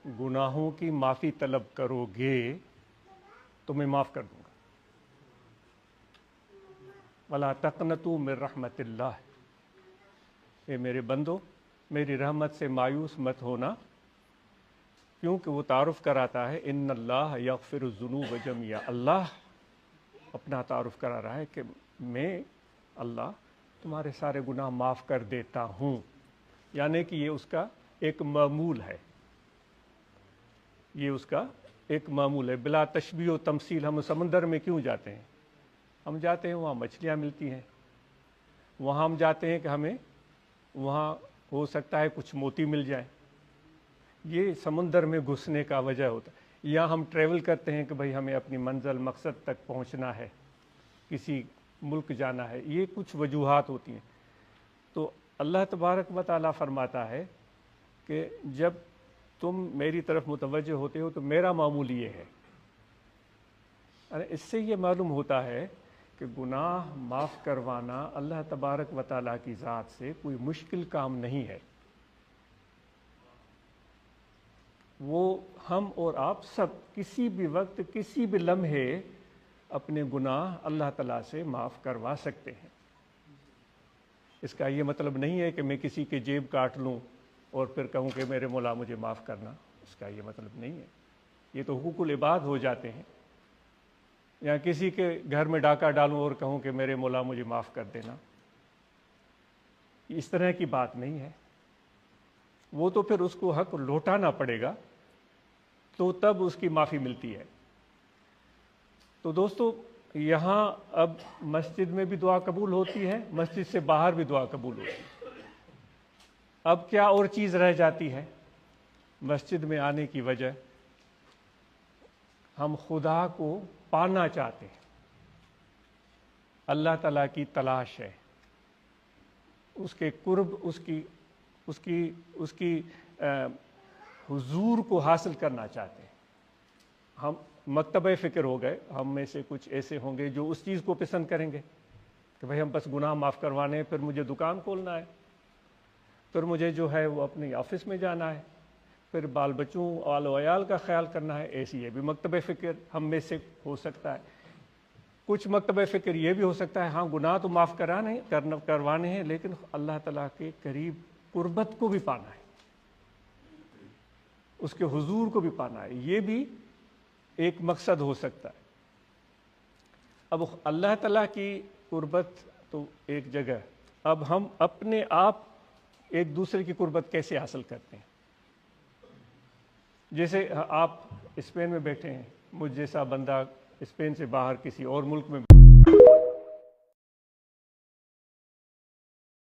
گناہوں کی معافی طلب کرو گے تو میں معاف کر دوں گا۔ وَلَا تَقْنَطُوا مِن رَحْمَتِ اللَّهِ، اے میرے بندو میری رحمت سے مایوس مت ہونا، کیونکہ وہ تعارف کراتا ہے ان اللہ یغفر الذنوب جميعا، اللہ اپنا تعارف کرا رہا ہے کہ میں اللہ تمہارے سارے گناہ معاف کر دیتا ہوں، یعنی کہ یہ اس کا ایک معمول ہے، یہ اس کا ایک معمول ہے۔ بلا تشبیہ و تمثیل ہم سمندر میں کیوں جاتے ہیں؟ ہم جاتے ہیں وہاں مچھلیاں ملتی ہیں، وہاں ہم جاتے ہیں کہ ہمیں وہاں ہو سکتا ہے کچھ موتی مل جائے، یہ سمندر میں گھسنے کا وجہ ہوتا ہے۔ یا ہم ٹریول کرتے ہیں کہ بھئی ہمیں اپنی منزل مقصد تک پہنچنا ہے، کسی ملک جانا ہے، یہ کچھ وجوہات ہوتی ہیں۔ تو اللہ تبارک و تعالیٰ فرماتا ہے کہ جب تم میری طرف متوجہ ہوتے ہو تو میرا معمول یہ ہے۔ اس سے یہ معلوم ہوتا ہے کہ گناہ معاف کروانا اللہ تبارک و تعالیٰ کی ذات سے کوئی مشکل کام نہیں ہے۔ وہ ہم اور آپ سب کسی بھی وقت کسی بھی لمحے اپنے گناہ اللہ تعالیٰ سے معاف کروا سکتے ہیں۔ اس کا یہ مطلب نہیں ہے کہ میں کسی کے جیب کاٹ لوں اور پھر کہوں کہ میرے مولا مجھے معاف کرنا، اس کا یہ مطلب نہیں ہے۔ یہ تو حقوق العباد ہو جاتے ہیں۔ یا کسی کے گھر میں ڈاکہ ڈالوں اور کہوں کہ میرے مولا مجھے معاف کر دینا، اس طرح کی بات نہیں ہے۔ وہ تو پھر اس کو حق لوٹانا پڑے گا، تو تب اس کی معافی ملتی ہے۔ تو دوستو یہاں اب مسجد میں بھی دعا قبول ہوتی ہے، مسجد سے باہر بھی دعا قبول ہوتی ہے۔ اب کیا اور چیز رہ جاتی ہے مسجد میں آنے کی وجہ؟ ہم خدا کو پانا چاہتے ہیں، اللہ تعالیٰ کی تلاش ہے، اس کے قرب، اس کی حضور کو حاصل کرنا چاہتے ہیں۔ ہم مکتبہ فکر ہو گئے، ہم میں سے کچھ ایسے ہوں گے جو اس چیز کو پسند کریں گے کہ بھئی ہم بس گناہ معاف کروانے ہیں، پھر مجھے دکان کھولنا ہے، پھر مجھے جو ہے وہ اپنے آفس میں جانا ہے، پھر بال بچوں آل و عیال کا خیال کرنا ہے۔ ایسی ہے بھی مکتبہ فکر ہم میں سے ہو سکتا ہے۔ کچھ مکتبہ فکر یہ بھی ہو سکتا ہے ہاں گناہ تو معاف کروانے ہیں، لیکن اللہ تعالیٰ کے قریب قربت کو بھی پانا ہے، اس کے حضور کو بھی پانا ہے، یہ بھی ایک مقصد ہو سکتا ہے۔ اب اللہ تعالیٰ کی قربت تو ایک جگہ، اب ہم اپنے آپ ایک دوسرے کی قربت کیسے حاصل کرتے ہیں؟ جیسے آپ اسپین میں بیٹھے ہیں، مجھ جیسا بندہ اسپین سے باہر کسی اور ملک میں